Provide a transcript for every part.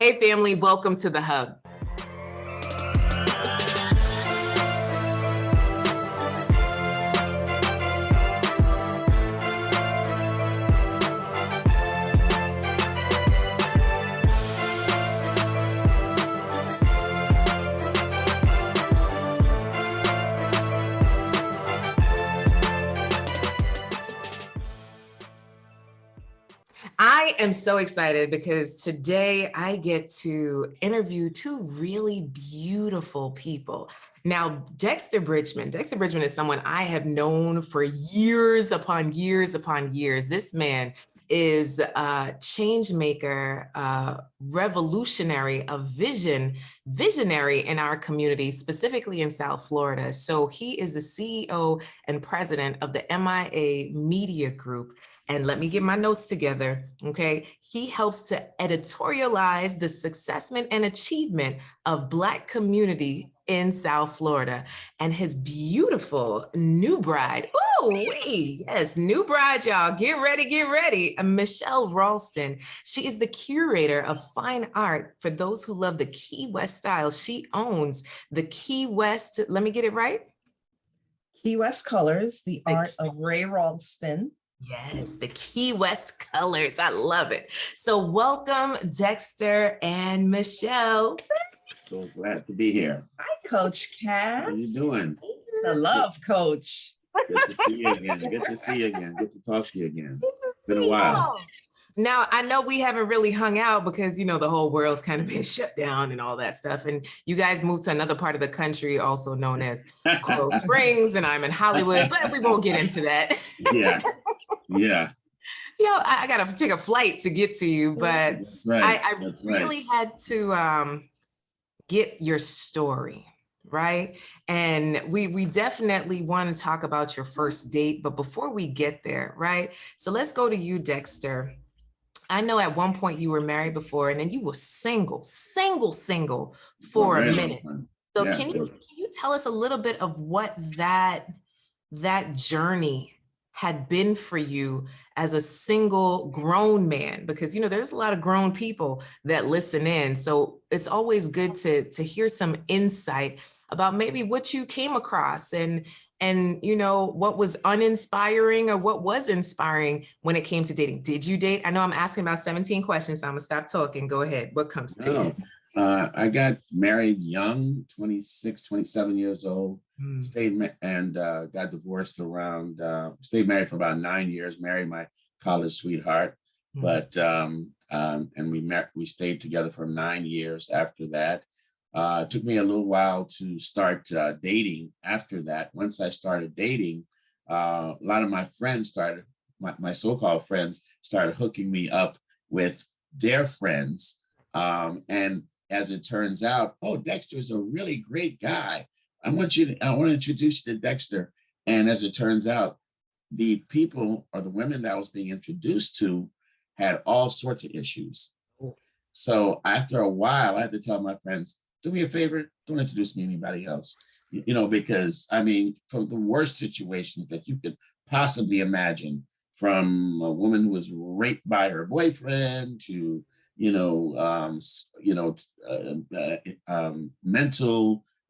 Hey family, welcome to the Hub. I am so excited because today I get to interview two really beautiful people. Now, Dexter Bridgeman is someone I have known for years upon years upon years. This man is a change maker, revolutionary, a visionary in our community, specifically in South Florida. So he is the CEO and president of the MIA Media Group. And let me get my notes together, okay? He helps to editorialize the successment and achievement of Black community in South Florida. And his beautiful new bride, yes, new bride, y'all, get ready. Michelle Rolston. She is the curator of fine art for those who love the Key West style. She owns the Key West, let me get it right? Key West Colors, the art of Ray Rolston. Yes, the Key West colors. I love it. So welcome, Dexter and Michelle. So glad to be here. Hi, Coach Cass. How are you doing? The love coach. Good to see you again. Good to see you again. Good to talk to you again. It's been a while. Now, I know we haven't really hung out because, you know, the whole world's kind of been shut down and all that stuff. And you guys moved to another part of the country, also known as Coral Springs, and I'm in Hollywood, but we won't get into that. Yeah. You know, I got to take a flight to get to you, but I really had to get your story, right? And we definitely want to talk about your first date, but before we get there, right? So let's go to you, Dexter. I know at one point you were married before, and then you were single for a minute. So can you tell us a little bit of what that journey had been for you as a single grown man? Because, you know, there's a lot of grown people that listen in. So it's always good to hear some insight about maybe what you came across and, you know, what was uninspiring or what was inspiring when it came to dating. Did you date? I know I'm asking about 17 questions, so I'm gonna stop talking. Go ahead. What comes to you? I got married young, 26, 27 years old, stayed and got divorced around, stayed married for about 9 years, married my college sweetheart, but, and we stayed together for 9 years after that. It took me a little while to start dating after that. Once I started dating, a lot of my friends my so-called friends started hooking me up with their friends. And as it turns out, Dexter is a really great guy. I want to introduce you to Dexter. And as it turns out, the people or the women that I was being introduced to had all sorts of issues. So after a while, I had to tell my friends, do me a favor, don't introduce me to anybody else. You know, because I mean, from the worst situations that you could possibly imagine, from a woman who was raped by her boyfriend to,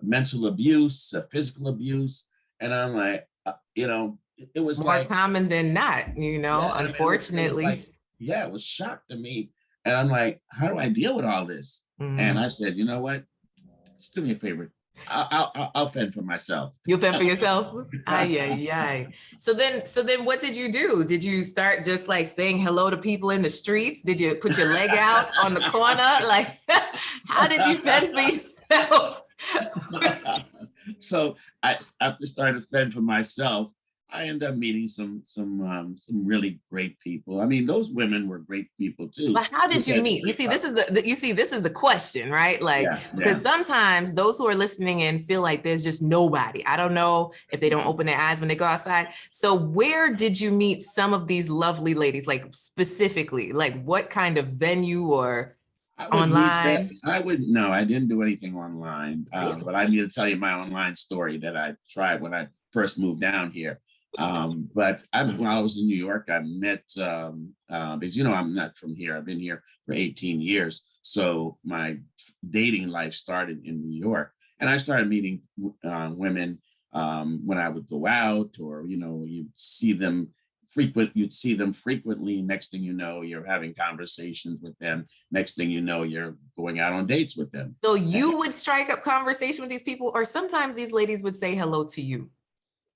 mental abuse, physical abuse. And I'm like, it was more common than not, unfortunately. It was shock to me. And I'm like, how do I deal with all this? And I said, you know what? Just do me a favor. I'll fend for myself. You'll fend for yourself? Ay. So then what did you do? Did you start just like saying hello to people in the streets? Did you put your leg out on the corner? Like, how did you fend for yourself? So after starting to fend for myself, I ended up meeting some really great people. I mean, those women were great people too. But how did you meet? This is the question, right? Like, because sometimes those who are listening in feel like there's just nobody. I don't know if they don't open their eyes when they go outside. So where did you meet some of these lovely ladies? Like specifically, like what kind of venue or online? I didn't do anything online, but I need to tell you my online story that I tried when I first moved down here. But when I was in New York, I met, because, you know, I'm not from here. I've been here for 18 years. So my dating life started in New York. And I started meeting women when I would go out, or, you know, you'd see them frequently. Next thing you know, you're having conversations with them. Next thing you know, you're going out on dates with them. So you would strike up conversation with these people, or sometimes these ladies would say hello to you?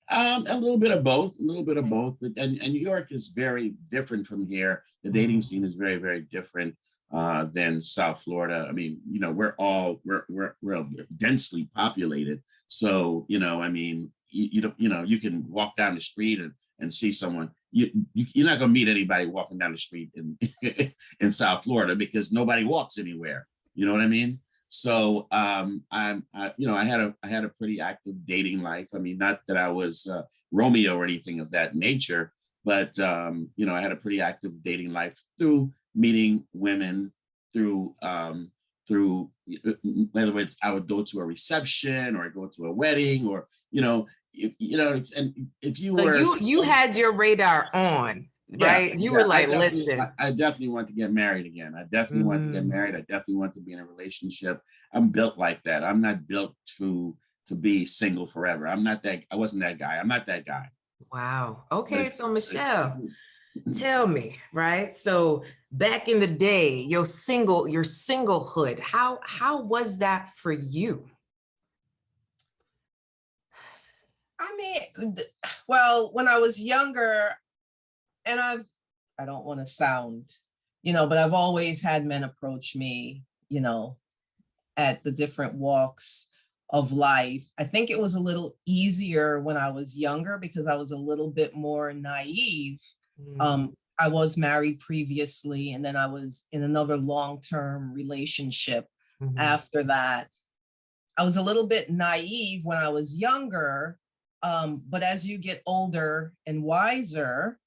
A little bit of both, a little bit of both. And New York is very different from here. The dating scene is very, very different than South Florida. I mean, you know, we're densely populated. So, you know, I mean, you don't, you know, you can walk down the street and see someone. You're not going to meet anybody walking down the street in in South Florida, because nobody walks anywhere. You know what I mean? So you know, I had a pretty active dating life. I mean, not that I was Romeo or anything of that nature, but you know, I had a pretty active dating life through meeting women, through whether it's I would go to a reception or go to a wedding, or you know, and if you were, you had your radar on. Right? You were like, listen. I definitely want to get married again. I definitely want to get married. I definitely want to be in a relationship. I'm built like that. I'm not built to be single forever. I wasn't that guy. I'm not that guy. Wow. Okay. So Michelle, tell me, right? So back in the day, your singlehood, how was that for you? I mean, well, when I was younger, and I don't want to sound, you know, but I've always had men approach me, you know, at the different walks of life. I think it was a little easier when I was younger because I was a little bit more naive. I was married previously, and then I was in another long-term relationship after that. I was a little bit naive when I was younger, but as you get older and wiser,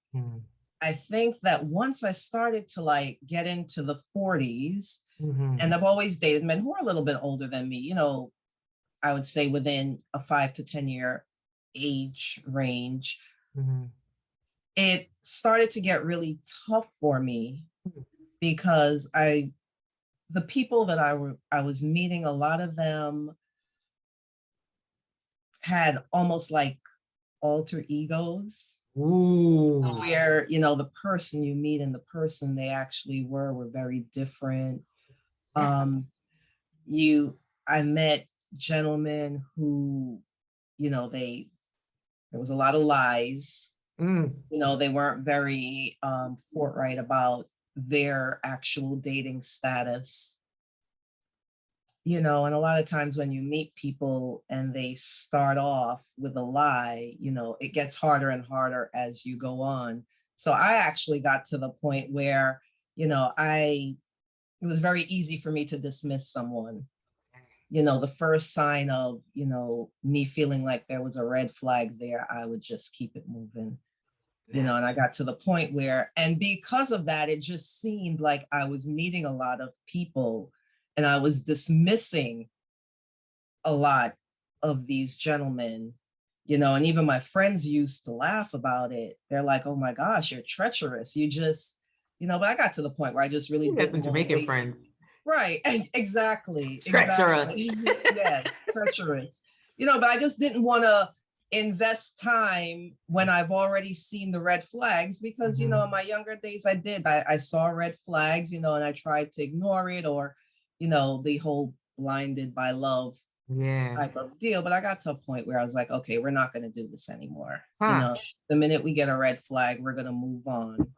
I think that once I started to like get into the 40s, and I've always dated men who are a little bit older than me, you know, I would say within a 5 to 10 year age range, it started to get really tough for me because the people that I was meeting, a lot of them had almost like alter egos. Ooh. Where, you know, the person you meet and the person they actually were very different. I met gentlemen who, you know, there was a lot of lies. You know, they weren't very forthright about their actual dating status. You know, and a lot of times when you meet people and they start off with a lie, you know, it gets harder and harder as you go on. So I actually got to the point where, you know, it was very easy for me to dismiss someone. You know, the first sign of, you know, me feeling like there was a red flag there, I would just keep it moving. You know, and I got to the point where, and because of that, it just seemed like I was meeting a lot of people and I was dismissing a lot of these gentlemen, you know, and even my friends used to laugh about it. They're like, oh my gosh, you're treacherous. You just, you know, but I got to the point where I just really didn't Jamaican friends. Right, exactly. Treacherous. Exactly. Yes, treacherous. You know, but I just didn't want to invest time when I've already seen the red flags because, you know, in my younger days, I saw red flags, you know, and I tried to ignore it or, you know, the whole blinded by love type of deal. But I got to a point where I was like, okay, we're not going to do this anymore. You know, the minute we get a red flag, we're going to move on,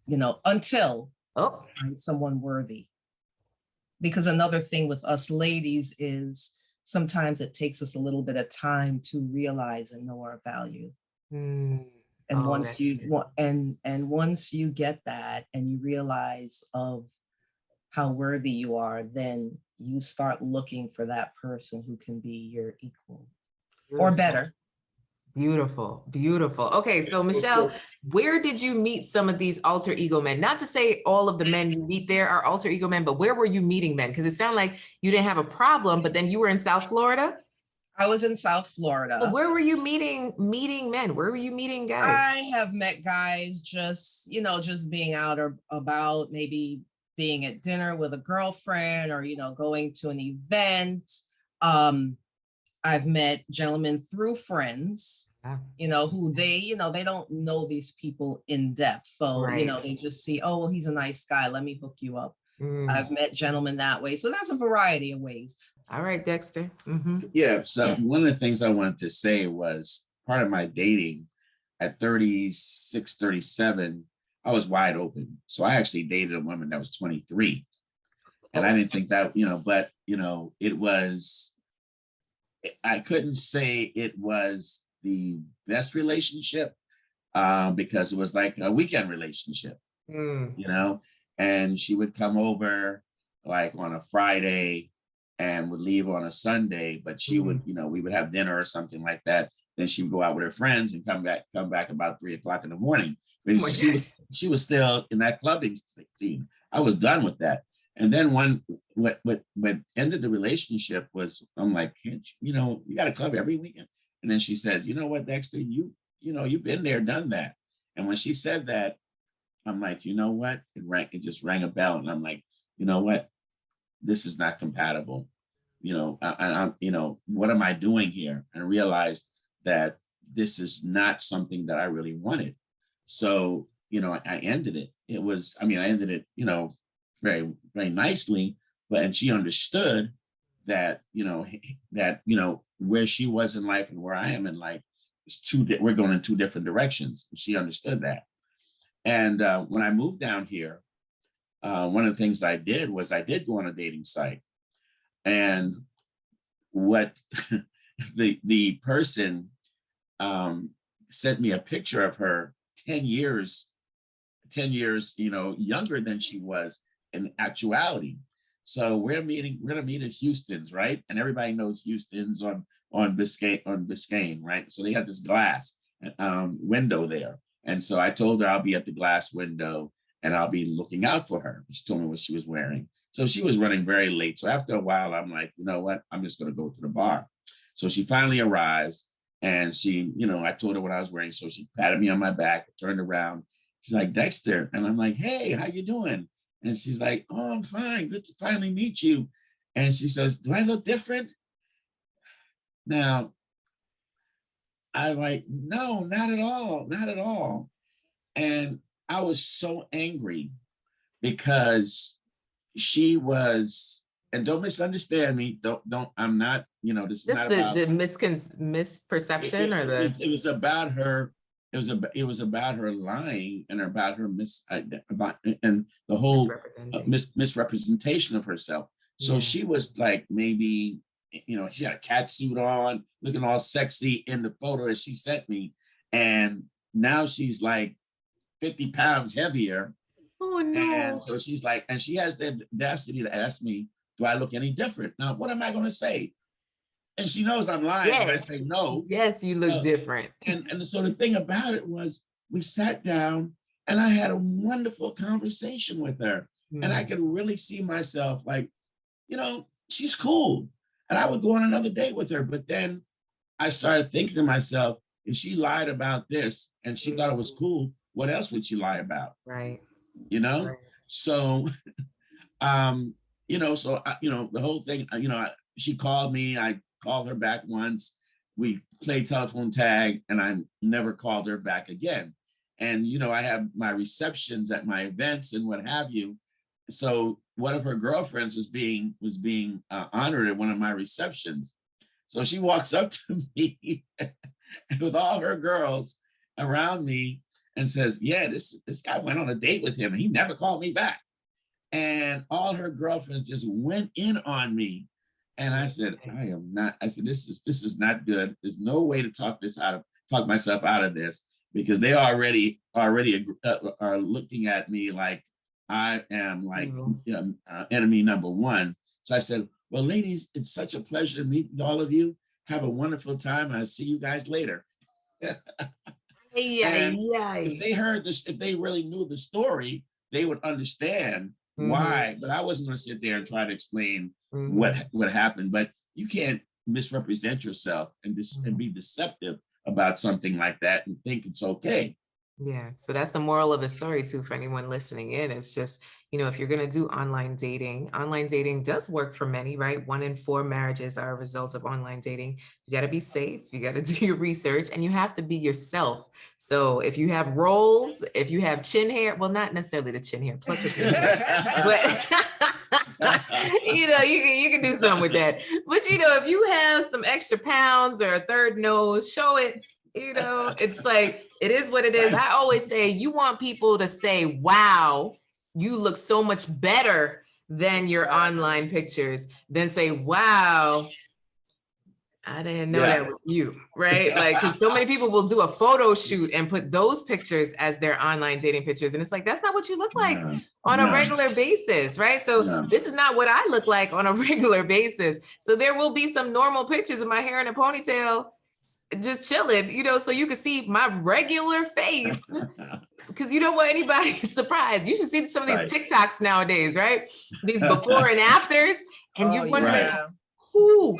you know, until find someone worthy. Because another thing with us ladies is sometimes it takes us a little bit of time to realize and know our value. And once you get that and you realize of how worthy you are, then you start looking for that person who can be your equal or better. Beautiful, beautiful. Okay, so Michelle, where did you meet some of these alter ego men? Not to say all of the men you meet there are alter ego men, but where were you meeting men? Because it sounded like you didn't have a problem, but then you were in South Florida. I was in South But Florida. where were you meeting men? Where were you meeting guys? I have met guys just, just being out or about, maybe being at dinner with a girlfriend or, going to an event. Um, I've met gentlemen through friends, Yeah. who they don't know these people in depth. So, Right. they just see, oh, well, he's a nice guy. Let me hook you up. Mm. I've met gentlemen that way. So that's a variety of ways. All right, Dexter. Mm-hmm. Yeah. So one of the things I wanted to say was part of my dating at 36, 37, I was wide open. So I actually dated a woman that was 23. And I Oh. didn't think that, but, it was, I couldn't say it was the best relationship because it was like a weekend relationship, Mm. you know, and she would come over like on a Friday and would leave on a Sunday, but she would, Mm. we would have dinner or something like that. Then she would go out with her friends and come back about 3 o'clock in the morning. Oh But my she was still in that clubbing scene. I was done with that. And then what ended the relationship was I'm like, can't you got to club every weekend. And then she said, you know what, Dexter, you've been there, done that. And when she said that, I'm like, you know what? It just rang a bell. And I'm like, you know what? This is not compatible. I'm, what am I doing here? And I realized that this is not something that I really wanted. So, I ended it. I ended it, very, very nicely, and she understood that, where she was in life and where I am in life we're going in two different directions. She understood that. And when I moved down here, one of the things I did was I did go on a dating site, and what the person sent me a picture of her 10 years, younger than she was in actuality. So we're gonna meet at Houston's, right? And everybody knows Houston's on Biscayne, right? So they have this glass window there. And so I told her I'll be at the glass window and I'll be looking out for her. She told me what she was wearing. So she was running very late. So after a while, I'm like, you know what? I'm just going to go to the bar. So she finally arrives and she, I told her what I was wearing. So she patted me on my back, turned around. She's like, Dexter. And I'm like, hey, how you doing? And she's like, oh, I'm fine. Good to finally meet you. And she says, do I look different? Now, I'm like, no, not at all. Not at all. And I was so angry because she was, and don't misunderstand me. I'm not, this is Just not about the misperception or the it was about her. It was about her lying and about her about and the whole misrepresenting. misrepresentation of herself. So Yeah. she was like maybe, she had a cat suit on, looking all sexy in the photo that she sent me, and now she's like 50 pounds heavier. Oh And no. so she's like, and she has the audacity to ask me, do I look any different? Now, what am I going to say? And she knows I'm lying when I Yes. say no. Yes, you look different. And so the thing about it was we sat down and I had a wonderful conversation with her. And I could really see myself like, she's cool. And I would go on another date with her. But then I started thinking to myself, if she lied about this and she thought it was cool, what else would she lie about? Right. Right. So the whole thing, she called me, I called her back once, we played telephone tag, and I never called her back again. And I have my receptions at my events and what have you. So one of her girlfriends was being honored at one of my receptions. So she walks up to me with all her girls around me and says, yeah, this guy went on a date with him and he never called me back. And all her girlfriends just went in on me. And I said, this is not good. There's no way to talk myself out of this, because they already are looking at me like I am like enemy number one. So I said, well, ladies, it's such a pleasure to meet all of you. Have a wonderful time. And I'll see you guys later. And if they heard this, if they really knew the story, they would understand why. But I wasn't going to sit there and try to explain what happened. But you can't misrepresent yourself and and be deceptive about something like that and think it's okay. Yeah. So that's the moral of the story too, for anyone listening in. It's just, if you're going to do online dating does work for many, right? 1 in 4 marriages are a result of online dating. You got to be safe. You got to do your research, and you have to be yourself. So if you have rolls, if you have chin hair, well, not necessarily the chin hair, pluck the chin hair, but you can do something with that. But if you have some extra pounds or a third nose, show it. It's like, it is what it is. I always say, you want people to say, wow, you look so much better than your online pictures, than say, wow, I didn't know that was you, right? Like, 'cause so many people will do a photo shoot and put those pictures as their online dating pictures. And it's like, that's not what you look like on a regular basis, right? So this is not what I look like on a regular basis. So there will be some normal pictures of my hair in a ponytail, just chilling, so you can see my regular face, because you don't want anybody surprised. You should see some of these TikToks nowadays, right? These before and afters, and you're wondering, who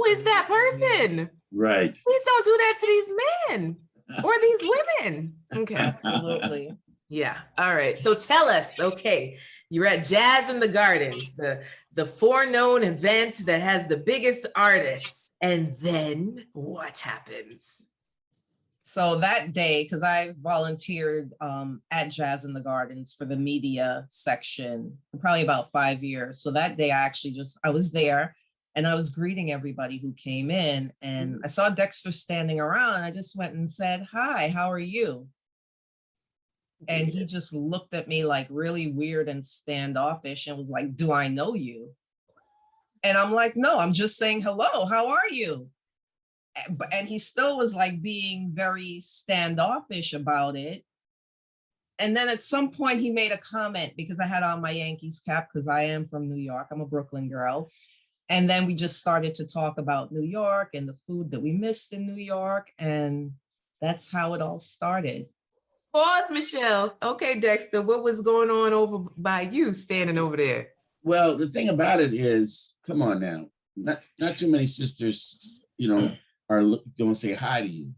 is that person? Right. Please don't do that to these men or these women. Okay. Absolutely. Yeah. All right. So tell us, okay, you're at Jazz in the Gardens, the foreknown event that has the biggest artists. And then what happens? So that day, because I volunteered at Jazz in the Gardens for the media section for probably about 5 years. So that day I was there and I was greeting everybody who came in, and I saw Dexter standing around. I just went and said, "Hi, how are you?" And he just looked at me like really weird and standoffish and was like, "Do I know you?" And I'm like, "No, I'm just saying hello. How are you?" And he still was like being very standoffish about it. And then at some point he made a comment, because I had on my Yankees cap, because I am from New York. I'm a Brooklyn girl. And then we just started to talk about New York and the food that we missed in New York. And that's how it all started. Pause, Michelle. Okay, Dexter, what was going on over by you standing over there? Well, the thing about it is, come on now, not too many sisters, are going to say hi to you.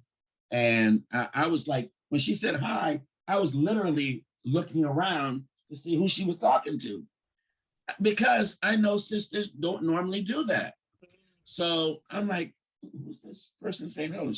And I was like, when she said hi, I was literally looking around to see who she was talking to, because I know sisters don't normally do that. So I'm like, who's this person saying hello?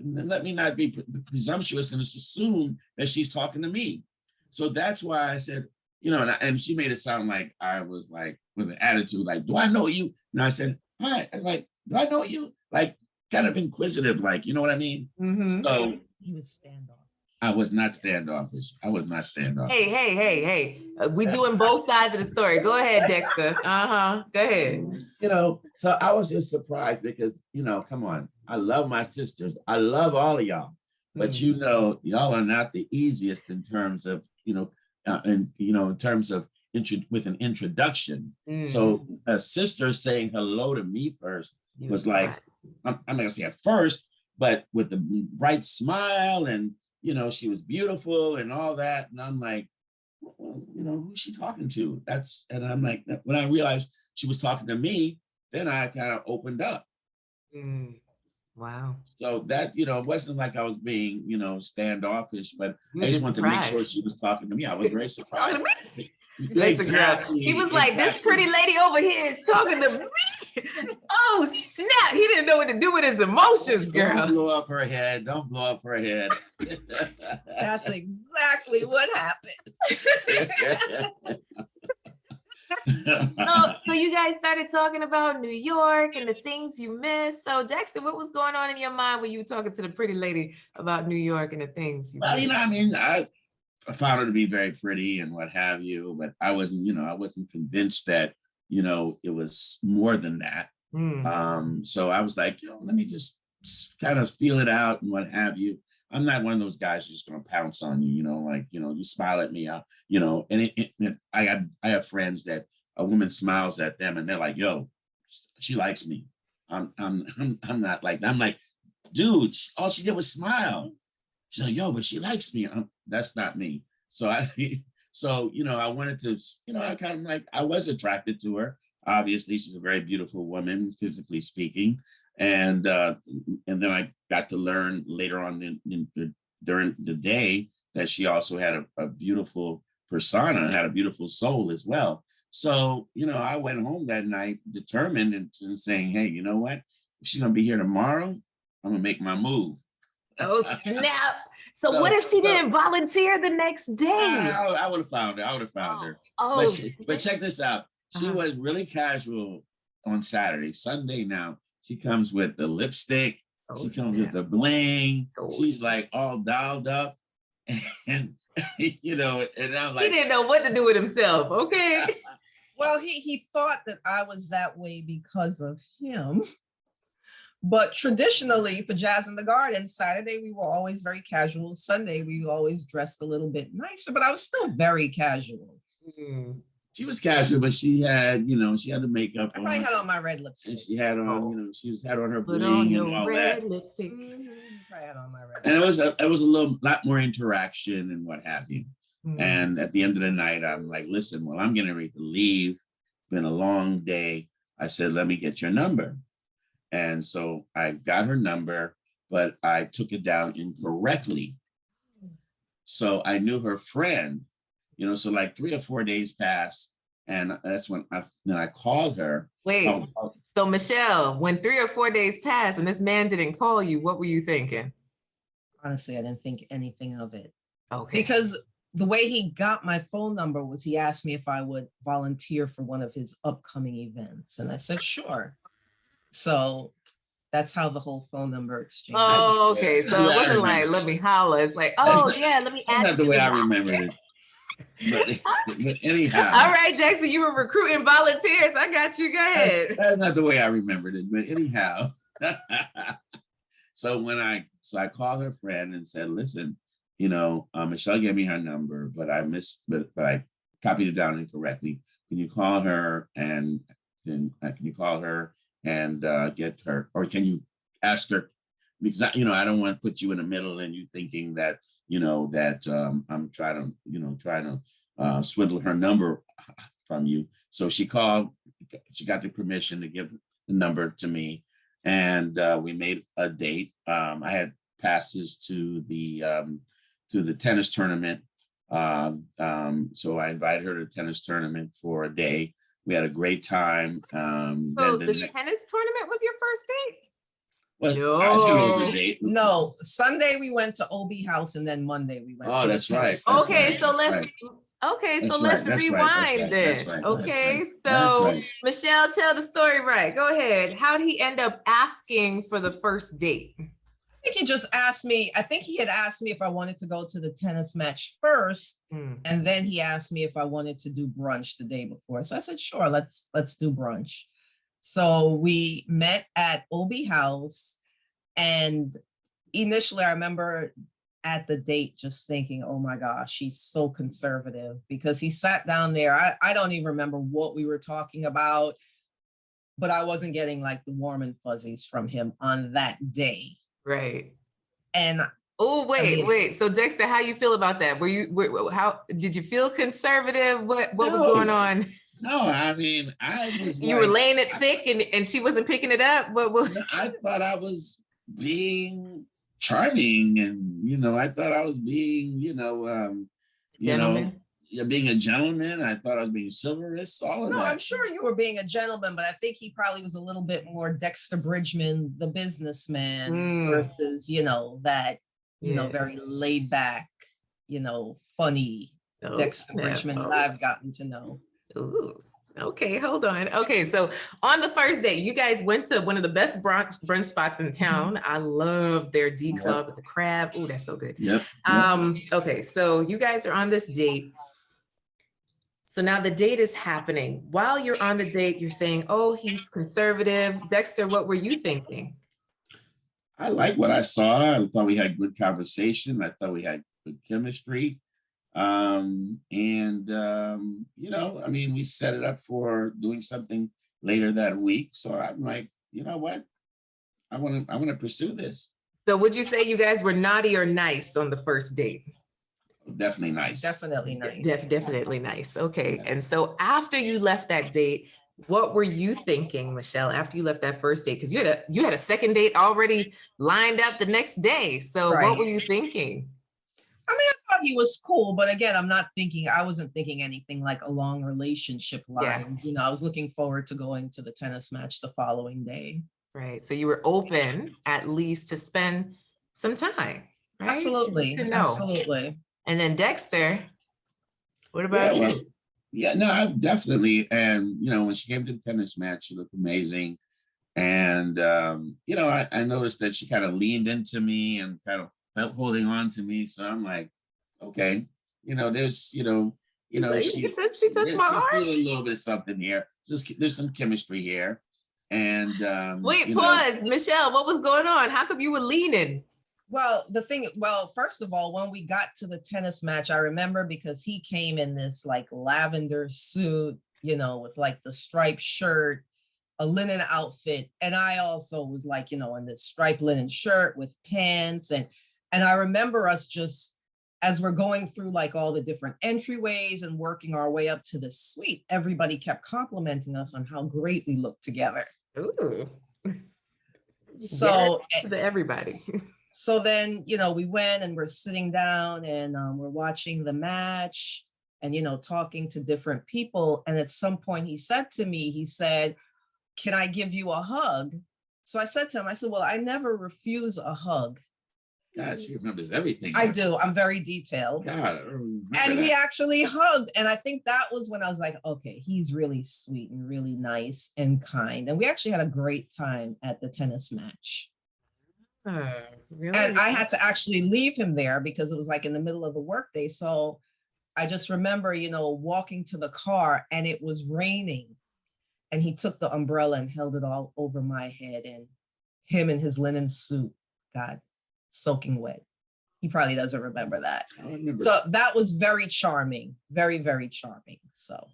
Let me not be presumptuous and just assume that she's talking to me. So that's why I said, and she made it sound like I was like with an attitude, like, "Do I know you?" And I said, "Hi." I'm like, "Do I know you?" Like, kind of inquisitive, like, you know what I mean? Mm-hmm. So he was standoffish. I was not standoffish. Hey. We doing both sides of the story. Go ahead, Dexter. Go ahead. So I was just surprised because, come on, I love my sisters. I love all of y'all, but y'all are not the easiest in terms of, in terms of with an introduction. So a sister saying hello to me first was like, I'm not gonna say at first, but with the bright smile, and she was beautiful and all that. And I'm like, well, who's she talking to? And I'm like, when I realized she was talking to me, then I kind of opened up. Wow. So that, it wasn't like I was being, standoffish, but I just wanted surprised. to make sure she was talking to me. I was very surprised. Exactly. He was like, "This pretty lady over here is talking to me." Oh, snap. He didn't know what to do with his emotions, girl. Don't blow up her head. That's exactly what happened. So you guys started talking about New York and the things you missed. So Dexter, what was going on in your mind when you were talking to the pretty lady about New York and the things you missed? I found her to be very pretty and what have you, but I wasn't convinced that, it was more than that. So I was like, let me just kind of feel it out and what have you. I'm not one of those guys who's just going to pounce on you, you smile at me, and I have friends that a woman smiles at them and they're like, "Yo, she likes me." I'm not like that. I'm like, "Dude, all she did was smile." She's like, "Yo, but she likes me." That's not me. So I wanted to, I kind of like, I was attracted to her. obviously she's a very beautiful woman, physically speaking. And then I got to learn later on during the day that she also had a beautiful persona and had a beautiful soul as well. So, I went home that night determined and saying, hey, you know what? If she's going to be here tomorrow, I'm going to make my move. Oh, snap. So what if she didn't volunteer the next day? I would have found her. I would have found her. Oh, but check this out. She was really casual on Saturday. Sunday now, she comes with the lipstick. She comes with the bling. She's like all dialed up. And, and I'm like. He didn't know what to do with himself, okay? Well, he thought that I was that way because of him. But traditionally for Jazz in the Garden, Saturday we were always very casual. Sunday we always dressed a little bit nicer, but I was still very casual. She was casual, but she had, she had the makeup on. I had on my red lipstick. And she had on, she had on her bling and all red that. Lipstick. I had on my red. And it was a lot more interaction and what have you. And at the end of the night, I'm like, listen, well, I'm getting ready to leave. It's been a long day. I said, let me get your number. And so I got her number, but I took it down incorrectly. So I knew her friend, so like 3 or 4 days passed. And that's when I called her. Wait, so Michelle, when 3 or 4 days passed and this man didn't call you, what were you thinking? Honestly, I didn't think anything of it. Okay. Because the way he got my phone number was he asked me if I would volunteer for one of his upcoming events. And I said, sure. So that's how the whole phone number exchange. Oh, okay. So it wasn't like, let me holla. It's like, oh, yeah, let me ask you. That's the way I remembered it. But anyhow. All right, Jackson, you were recruiting volunteers. I got you. Go ahead. That's not the way I remembered it. But anyhow. So I called her friend and said, listen, Michelle gave me her number, but I copied it down incorrectly. Can you call her and get her, or can you ask her, because I don't want to put you in the middle and you thinking that I'm trying to swindle her number from you. So she called, she got the permission to give the number to me, and we made a date. I had passes to the tennis tournament, so I invited her to the tennis tournament for a day. We had a great time. So the tennis tournament was your first date? Well, no, Sunday we went to OB House, and then Monday we went. Oh, that's right. Okay, so let's rewind then. Okay, so Michelle, tell the story right. Go ahead. How did he end up asking for the first date? I think he just asked me. I think he had asked me if I wanted to go to the tennis match first, and then he asked me if I wanted to do brunch the day before. So I said, sure, let's do brunch. So we met at OB House, and initially I remember at the date just thinking, oh my gosh, she's so conservative, because he sat down there. I don't even remember what we were talking about, but I wasn't getting like the warm and fuzzies from him on that day. Right. And wait. So Dexter, how you feel about that? How did you feel conservative? What was going on? No, I mean, I was. You were laying it thick, and she wasn't picking it up. What? I thought I was being charming, and I thought I was being, being a gentleman. I thought I was being chivalrous. All of that. No, I'm sure you were being a gentleman, but I think he probably was a little bit more Dexter Bridgeman, the businessman, versus that very laid back, funny Dexter Bridgeman that I've gotten to know. Ooh, okay, hold on. Okay, so on the first date, you guys went to one of the best brunch spots in town. I love their D Club with the crab. Oh, that's so good. Yep. Okay, so you guys are on this date. So now the date is happening. While you're on the date, you're saying, oh, he's conservative. Dexter, what were you thinking? I like what I saw. I thought we had good conversation. I thought we had good chemistry. We set it up for doing something later that week. So I'm like, you know what? I want to pursue this. So would you say you guys were naughty or nice on the first date? Definitely nice. Definitely nice. Definitely nice. Okay. And so after you left that date, What were you thinking, Michelle, after you left that first date? Because you had a second date already lined up the next day. So what were Right. you thinking? I mean, I thought he was cool, but again, I wasn't thinking anything like along relationship Yeah. lines. You know, I was looking forward to going to the tennis match the following day. Right. So you were open at least to spend some time, right? Absolutely. To know. Absolutely. And then Dexter, what Yeah, about well, you? yeah, no, I definitely. And when she came to the tennis match, she looked amazing. And I noticed that she kind of leaned into me and kind of felt holding on to me. So I'm like, okay, there's, Like, she she touched my she arm. feel a little bit something here. Just there's some chemistry here, and Wait, pause. Michelle, what was going on? How come you were leaning? Well, first of all, when we got to the tennis match, I remember because he came in this like lavender suit, with like the striped shirt, a linen outfit. And I also was like, in this striped linen shirt with pants. And I remember us just, as we're going through like all the different entryways and working our way up to the suite, everybody kept complimenting us on how great we looked together. Ooh. So, yes, to everybody. So then, we went and we're sitting down and we're watching the match and, talking to different people. And at some point he said to me, he said, "Can I give you a hug?" So I said to him, I said, "Well, I never refuse a hug." God, she remembers everything. I do. I'm very detailed. God, and we actually hugged. And I think that was when I was like, okay, he's really sweet and really nice and kind. And we actually had a great time at the tennis match. Really? And I had to actually leave him there because it was like in the middle of the workday. So I just remember, walking to the car and it was raining. And he took the umbrella and held it all over my head. And him in his linen suit got soaking wet. He probably doesn't remember that. So that was very charming, very, very charming. So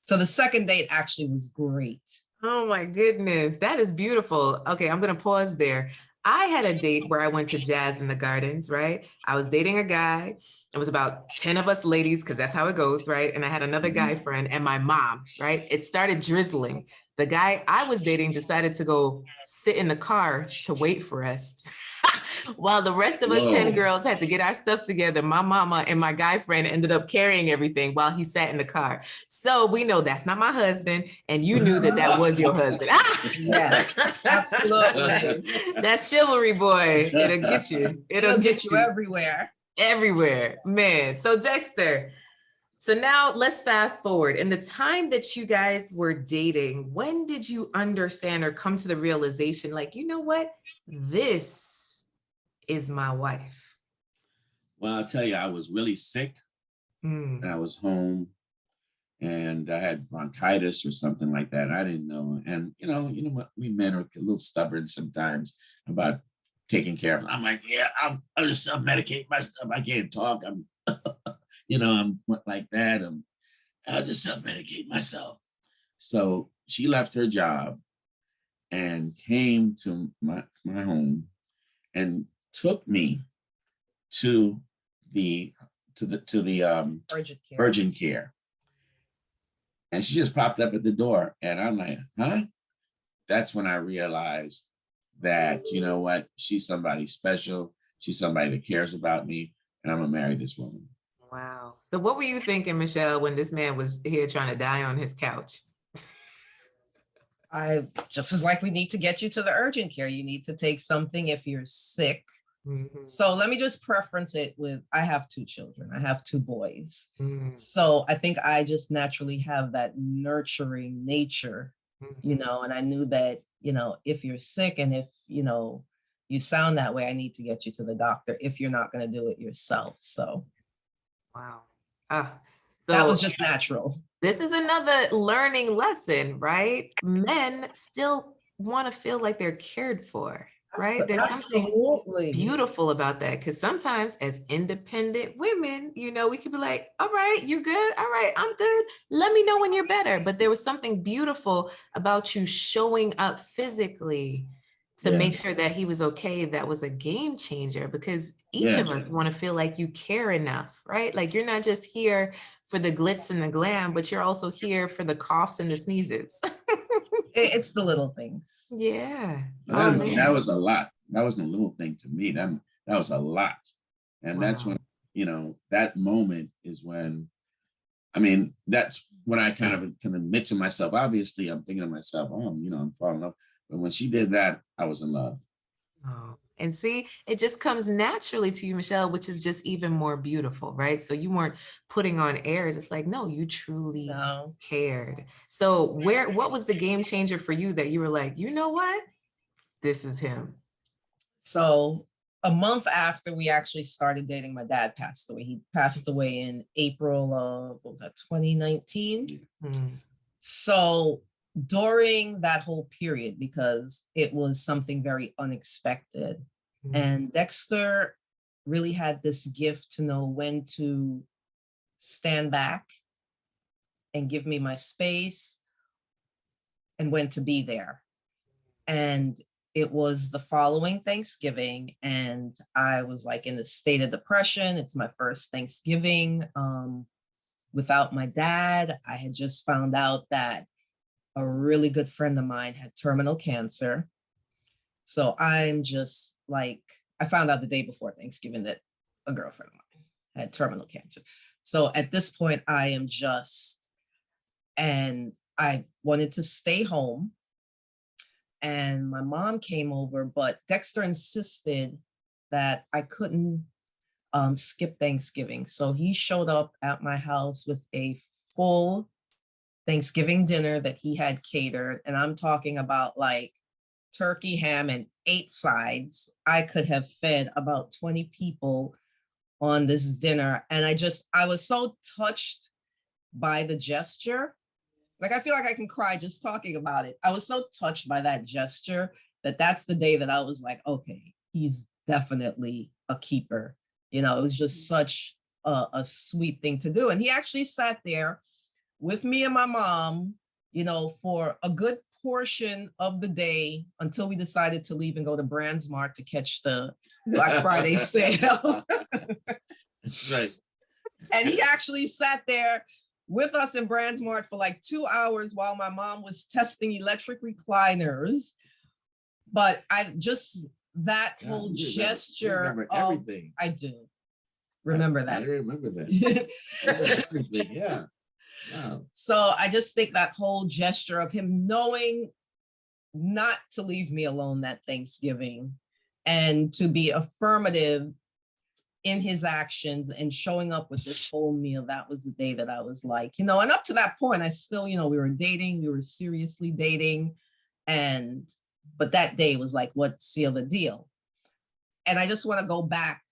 the second date actually was great. Oh my goodness, that is beautiful. Okay, I'm gonna pause there. I had a date where I went to Jazz in the Gardens, right? I was dating a guy. It was about 10 of us ladies, because that's how it goes, right? And I had another guy friend and my mom, right? It started drizzling. The guy I was dating decided to go sit in the car to wait for us. While the rest of us 10 girls had to get our stuff together, my mama and my guy friend ended up carrying everything while he sat in the car. So we know that's not my husband, and you knew that was your husband. Yes, absolutely. That's chivalry, boy. It'll get you. It'll get you everywhere. Everywhere, man. So Dexter, so now let's fast forward. In the time that you guys were dating, when did you understand or come to the realization, like, you know what? This is my wife? Well, I'll tell you, I was really sick and I was home and I had bronchitis or something like that. I didn't know. And you know what, we men are a little stubborn sometimes about taking care of it. I'm like, yeah, I'll just self-medicate myself. I can't talk. I'm like that. I'll just self-medicate myself. So she left her job and came to my home and took me to the urgent care. And she just popped up at the door and I'm like, huh? That's when I realized that, you know what, she's somebody special. She's somebody that cares about me, and I'm gonna marry this woman. Wow. So what were you thinking, Michelle, when this man was here trying to die on his couch? I just was like, we need to get you to the urgent care. You need to take something if you're sick. Mm-hmm. So let me just preference it with, I have 2 children. I have 2 boys. Mm-hmm. So I think I just naturally have that nurturing nature, mm-hmm. And I knew that, if you're sick and if, you sound that way, I need to get you to the doctor if you're not going to do it yourself. So. Wow. So that was just natural. This is another learning lesson, right? Men still want to feel like they're cared for, right? There's something beautiful about that, because sometimes as independent women, we could be like, all right, you're good. All right, I'm good. Let me know when you're better. But there was something beautiful about you showing up physically to make sure that he was okay, that was a game changer, because each of us want to feel like you care enough, right? Like you're not just here for the glitz and the glam, but you're also here for the coughs and the sneezes. It's the little things. Yeah. That was a lot. That wasn't a little thing to me. That was a lot. And that's when, you know, that moment is when, I mean, that's when I kind of can admit to myself, obviously I'm thinking to myself, oh, you know, I'm falling in love. But when she did that, I was in love. Oh, and see, it just comes naturally to you, Michelle, which is just even more beautiful, right? So you weren't putting on airs. It's like, no, you truly cared. So what was the game changer for you that you were like, you know what? This is him. So a month after we actually started dating, my dad passed away. He passed away in April of, what was that, 2019? So during that whole period, because it was something very unexpected, and Dexter really had this gift to know when to stand back and give me my space and when to be there. And it was the following Thanksgiving, and I was like in a state of depression. It's my first Thanksgiving without my dad. I had just found out that a really good friend of mine had terminal cancer. So I'm just like, I found out the day before Thanksgiving that a girlfriend of mine had terminal cancer. So at this point, I am just, and I wanted to stay home. And my mom came over, but Dexter insisted that I couldn't skip Thanksgiving. So he showed up at my house with a full Thanksgiving dinner that he had catered. And I'm talking about like turkey, ham, and 8 sides. I could have fed about 20 people on this dinner. And I was so touched by the gesture. Like, I feel like I can cry just talking about it. I was so touched by that gesture that's the day that I was like, okay, he's definitely a keeper. You know, it was just such a sweet thing to do. And he actually sat there with me and my mom, you know, for a good portion of the day until we decided to leave and go to Brandsmart to catch the Black Friday sale. That's right. And he actually sat there with us in Brandsmart for like 2 hours while my mom was testing electric recliners. But that whole gesture. Everything. I do remember that. I remember that. Everything, yeah. Wow. So I just think that whole gesture of him knowing not to leave me alone that Thanksgiving and to be affirmative in his actions and showing up with this whole meal, that was the day that I was like, you know, and up to that point, I still, you know, we were dating, we were seriously dating. But that day was like, what sealed the deal? And I just want to go back.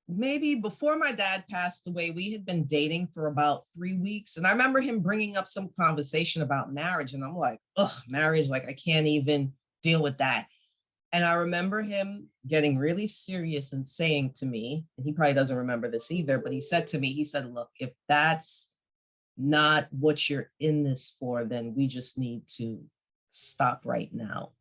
Maybe before my dad passed away, we had been dating for about 3 weeks. And I remember him bringing up some conversation about marriage. And I'm like, marriage, like I can't even deal with that. And I remember him getting really serious and saying to me, and he probably doesn't remember this either, but he said to me, he said, look, if that's not what you're in this for, then we just need to stop right now.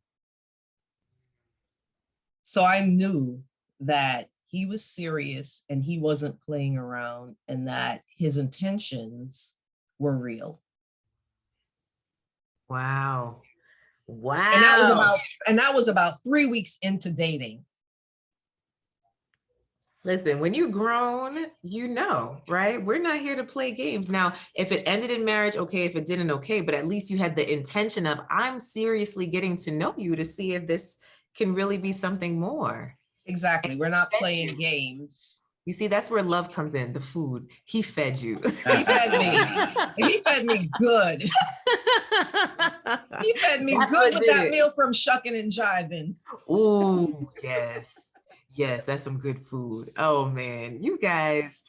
So I knew that he was serious and he wasn't playing around and that his intentions were real. Wow. Wow. And that was about 3 weeks into dating. Listen, when you're grown, you know, right? We're not here to play games. Now, if it ended in marriage, okay. If it didn't, okay. But at least you had the intention of, I'm seriously getting to know you to see if this can really be something more. Exactly. We're not playing games. You see, that's where love comes in, the food. He fed you. He fed me. And he fed me good. He fed me good with that meal from Shuckin' and Jivin'. Ooh, yes. Yes, that's some good food. Oh man, you guys,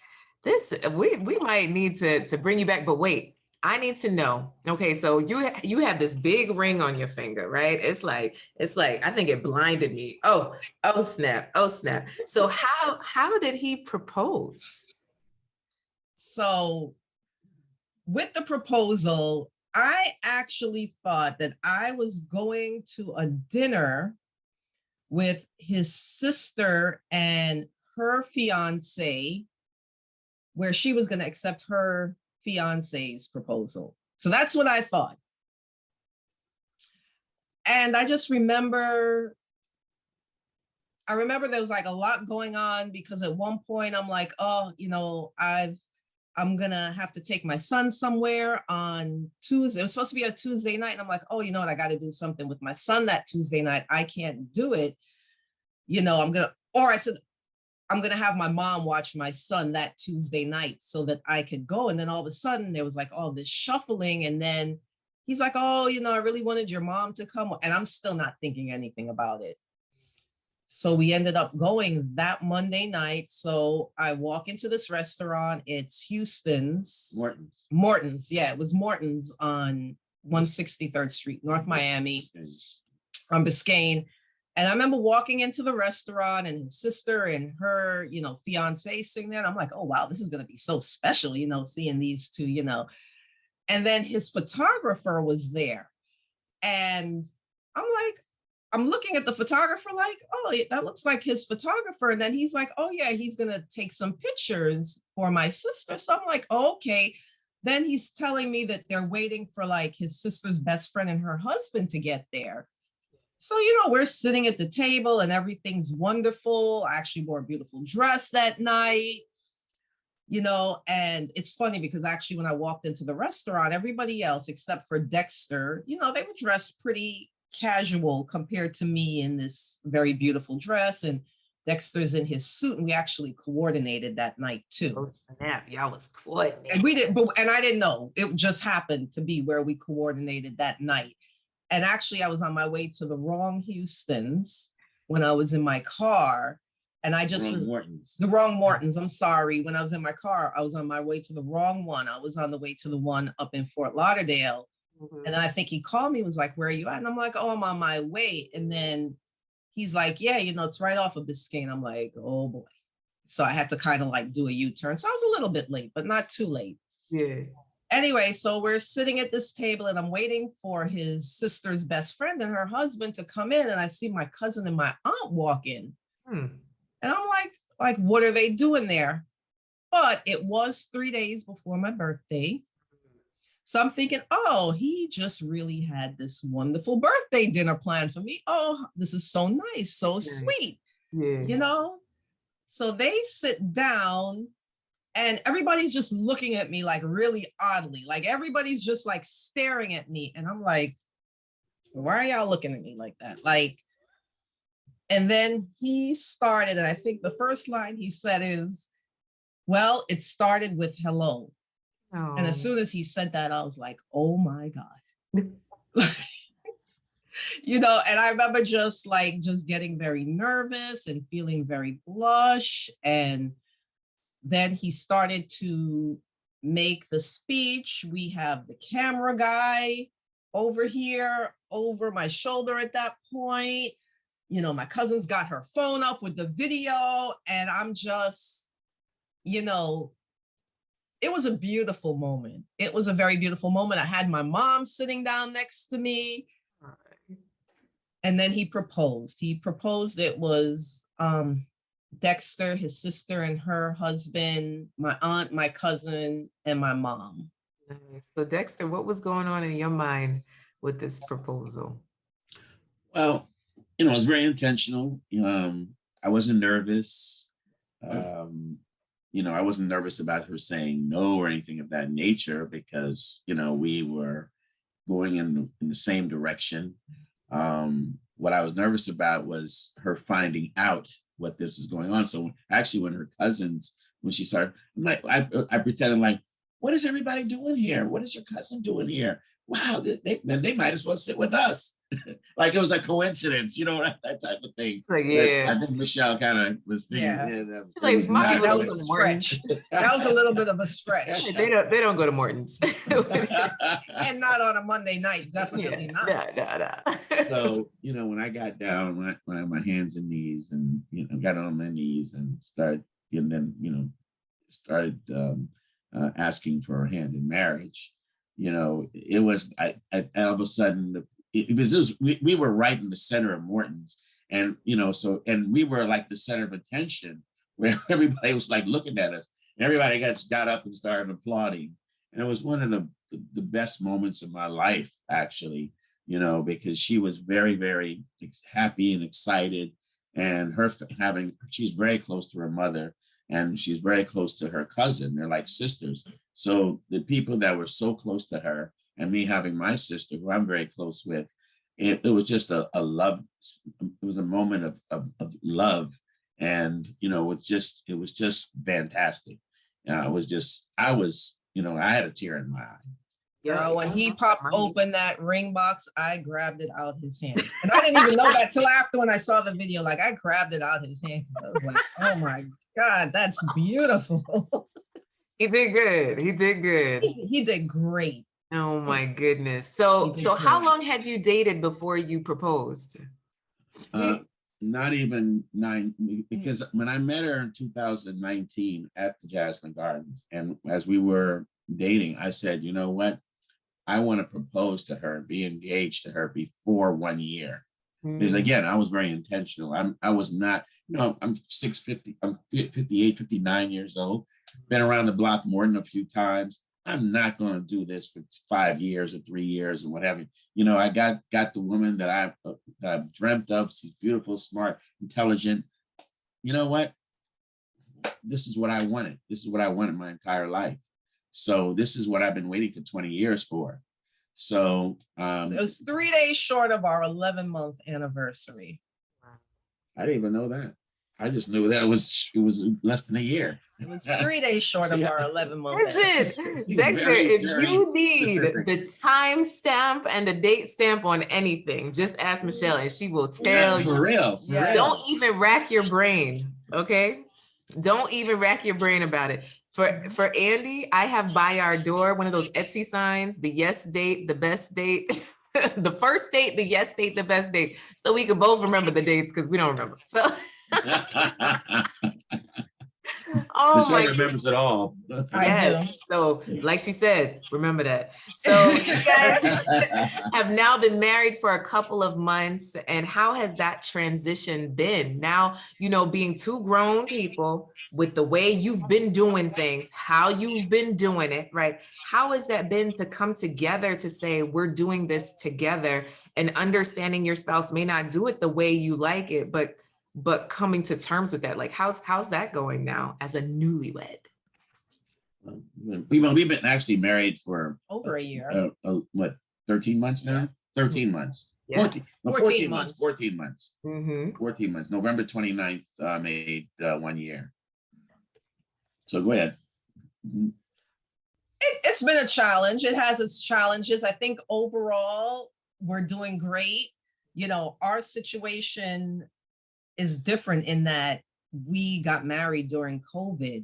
we might need to bring you back, but wait, I need to know. Okay, so you have this big ring on your finger, right? It's like I think it blinded me. Oh snap. So how did he propose? So with the proposal, I actually thought that I was going to a dinner with his sister and her fiance, where she was going to accept her fiance's proposal. So that's what I thought. And I just remember, there was like a lot going on, because at one point I'm like, oh, I'm gonna have to take my son somewhere on Tuesday. It was supposed to be a Tuesday night. And I'm like, oh, you know what? I got to do something with my son that Tuesday night. I can't do it. I said, I'm going to have my mom watch my son that Tuesday night so that I could go. And then all of a sudden there was like all this shuffling. And then he's like, oh, I really wanted your mom to come. And I'm still not thinking anything about it. So we ended up going that Monday night. So I walk into this restaurant. It's Houston's. Morton's. Yeah, it was Morton's on 163rd Street, North Miami, on Biscayne. And I remember walking into the restaurant and his sister and her, fiance sitting there. And I'm like, oh, wow, this is going to be so special, seeing these two, And then his photographer was there. And I'm looking at the photographer like, oh, that looks like his photographer. And then he's like, oh, yeah, he's going to take some pictures for my sister. So I'm like, oh, okay. Then he's telling me that they're waiting for like his sister's best friend and her husband to get there. So, we're sitting at the table and everything's wonderful. I actually wore a beautiful dress that night, and it's funny because actually when I walked into the restaurant, everybody else except for Dexter, they were dressed pretty casual compared to me in this very beautiful dress, and Dexter's in his suit, and we actually coordinated that night too. Oh, snap. Y'all was coordinating. And we didn't, and I didn't know. It just happened to be where we coordinated that night. And actually, I was on my way to the wrong Houston's when I was in my car. And I just, the wrong Morton's, I'm sorry. When I was in my car, I was on my way to the wrong one. I was on the way to the one up in Fort Lauderdale. Mm-hmm. And I think he called me, was like, where are you at? And I'm like, oh, I'm on my way. And then he's like, yeah, it's right off of Biscayne. I'm like, oh boy. So I had to kind of like do a U-turn. So I was a little bit late, but not too late. Yeah. Anyway, so we're sitting at this table and I'm waiting for his sister's best friend and her husband to come in. And I see my cousin and my aunt walk in. And I'm like, what are they doing there? But it was 3 days before my birthday. So I'm thinking, oh, he just really had this wonderful birthday dinner planned for me. Oh, this is so nice, so sweet, So they sit down and everybody's just looking at me like really oddly, like everybody's just like staring at me. And I'm like, why are y'all looking at me like that? And then he started, and I think the first line he said is, well, it started with hello. Oh. And as soon as he said that, I was like, oh my God. And I remember just getting very nervous and feeling very blush. And then he started to make the speech. We have the camera guy over here, over my shoulder at that point. My cousin's got her phone up with the video, and I'm just, it was a beautiful moment. It was a very beautiful moment. I had my mom sitting down next to me. And then he proposed. It was Dexter, his sister and her husband, my aunt, my cousin, and my mom. So Dexter, what was going on in your mind with this proposal? Well, it was very intentional. I wasn't nervous. I wasn't nervous about her saying no or anything of that nature because, we were going in the same direction. What I was nervous about was her finding out what this is going on. So actually when her cousins, when she started, I pretended like, what is everybody doing here? What is your cousin doing here? Wow, they might as well sit with us. Like it was a coincidence, that type of thing. Yeah. But I think Michelle kind of was thinking, that was a stretch. That was a little bit of a stretch. They don't go to Morton's. And not on a Monday night, definitely not. No. So, when I got down, when I had my hands and knees and, got on my knees and started, asking for her hand in marriage. it was, all of a sudden, we were right in the center of Morton's. And, and we were like the center of attention where everybody was like looking at us. Everybody got up and started applauding. And it was one of the best moments of my life, actually, because she was very, very happy and excited. And she's very close to her mother, and she's very close to her cousin. They're like sisters. So the people that were so close to her, and me having my sister, who I'm very close with, it was just a love. It was a moment of love. And, it was just fantastic. I had a tear in my eye. Girl, when he popped open that ring box, I grabbed it out his hand. And I didn't even know that till after when I saw the video. Like, I grabbed it out his hand. I was like, oh my God, that's beautiful. He did good. He did good. He did great. Oh my goodness. So how long had you dated before you proposed? Not even 9, because when I met her in 2019 at the Jasmine Gardens, and as we were dating, I said, you know what? I want to propose to her and be engaged to her before 1 year. Because again, I was very intentional. I was not, I'm 650, I'm 58, 59 years old, been around the block more than a few times. I'm not going to do this for 5 years or 3 years and what have you. I got the woman that I've dreamt of. She's beautiful, smart, intelligent. You know what? This is what I wanted. This is what I wanted my entire life. So this is what I've been waiting for 20 years for. So it was 3 days short of our 11-month anniversary. I didn't even know that. I just knew that it was less than a year. It was 3 days short of our 11-month. Listen, Dexter, if you need the time stamp and the date stamp on anything, just ask Michelle and she will tell you. For real. Don't even rack your brain, okay? Don't even rack your brain about it. For Andy, I have by our door one of those Etsy signs, the yes date, the best date, the first date, the yes date, the best date. So we can both remember the dates because we don't remember. So oh my God. Remembers it all. Yes. So like she said, remember that. So you guys have now been married for a couple of months, and how has that transition been? Now, being two grown people with the way you've been doing things, how you've been doing it, right? How has that been to come together to say, we're doing this together, and understanding your spouse may not do it the way you like it, but coming to terms with that? Like, how's that going now as a newlywed? We've been actually married for over a year. 13 months now? 13 months. Yeah. 14 months. 14 months. Mm-hmm. 14 months. November 29th made 1 year. So go ahead. It's been a challenge. It has its challenges. I think overall we're doing great. Our situation is different in that we got married during COVID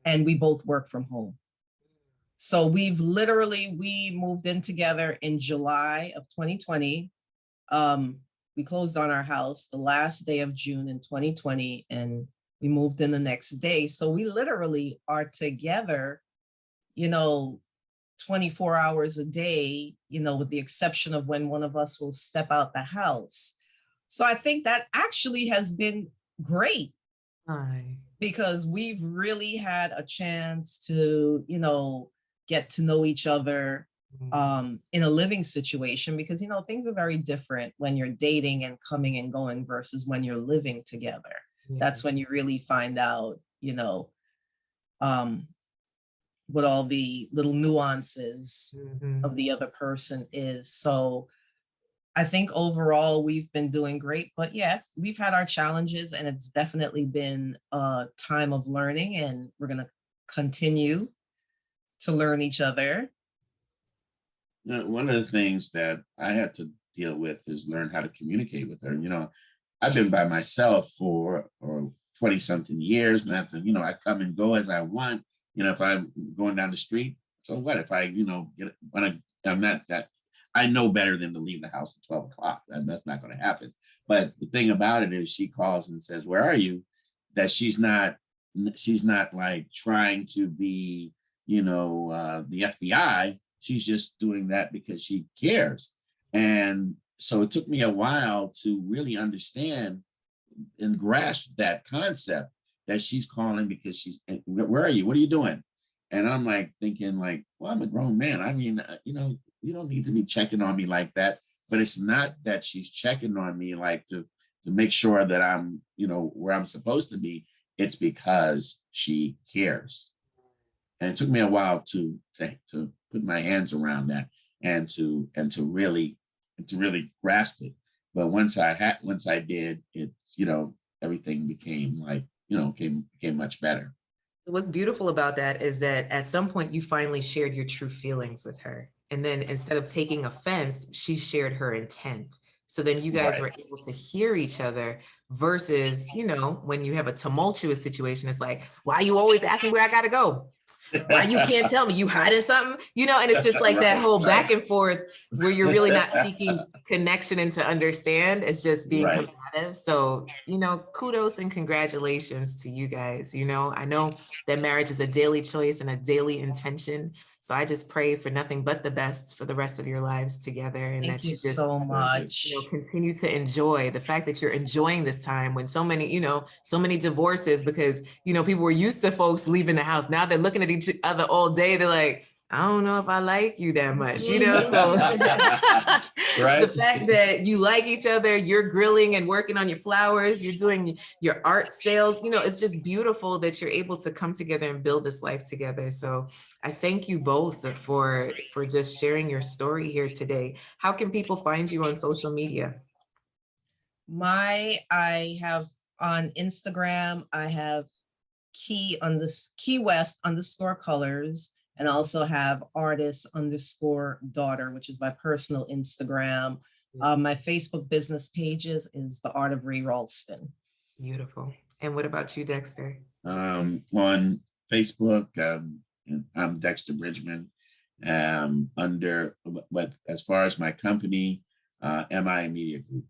and we both work from home. So we moved in together in July of 2020. We closed on our house the last day of June in 2020, and we moved in the next day. So we literally are together, 24 hours a day, with the exception of when one of us will step out the house. So I think that actually has been great. Because we've really had a chance to, get to know each other in a living situation, because, things are very different when you're dating and coming and going versus when you're living together. Yeah. That's when you really find out, what all the little nuances of the other person is. So I think overall we've been doing great, but yes, we've had our challenges, and it's definitely been a time of learning, and we're going to continue to learn each other. One of the things that I had to deal with is learn how to communicate with her. I've been by myself for 20 something years, and I have to, I come and go as I want. If I'm going down the street, so what? If I, I'm not that, I know better than to leave the house at 12 o'clock. That's not going to happen. But the thing about it is, she calls and says, "Where are you?" That she's not like trying to be, the FBI. she's just doing that because she cares. And so it took me a while to really understand and grasp that concept that she's calling because she's, where are you? What are you doing? And I'm like thinking like, well, I'm a grown man. I mean, you know, you don't need to be checking on me like that. But it's not that she's checking on me like to make sure that I'm, you know, where I'm supposed to be. It's because she cares. And it took me a while to put my hands around that and to really grasp it. But once I did, it, you know, everything became like, you know, became much better. What's beautiful about that is that at some point you finally shared your true feelings with her. And then instead of taking offense, she shared her intent. So then you guys were able to hear each other versus, you know, when you have a tumultuous situation, it's like, why you always asking where I gotta go? Why you can't tell me? You hiding something? You know, and it's just like that whole back and forth where you're really not seeking connection and to understand. It's just being combative. So, you know, kudos and congratulations to you guys. You know, I know that marriage is a daily choice and a daily intention. So I just pray for nothing but the best for the rest of your lives together. And Thank that you just so much. you know, continue to enjoy the fact that you're enjoying this time when so many, you know, so many divorces because, you know, people were used to folks leaving the house. Now they're looking at each other all day. They're like, I don't know if I like you that much, you know, so the fact that you like each other, you're grilling and working on your flowers, you're doing your art sales, you know, it's just beautiful that you're able to come together and build this life together. So I thank you both for just sharing your story here today. How can people find you on social media? I have on Instagram, I have Key West _colors, and also have artist_daughter, which is my personal Instagram. My Facebook business pages is The Art of Rolston. Beautiful. And what about you, Dexter? On Facebook, I'm Dexter Bridgeman. But as far as my company, MI Media Group.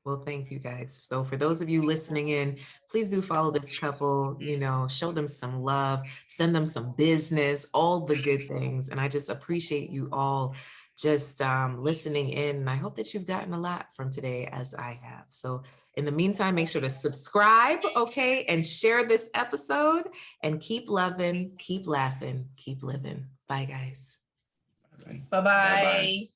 Well, thank you guys. So for those of you listening in, please do follow this couple, you know, show them some love, send them some business, all the good things. And I just appreciate you all just listening in. And I hope that you've gotten a lot from today as I have. So in the meantime, make sure to subscribe, okay, and share this episode and keep loving, keep laughing, keep living. Bye, guys. Bye-bye.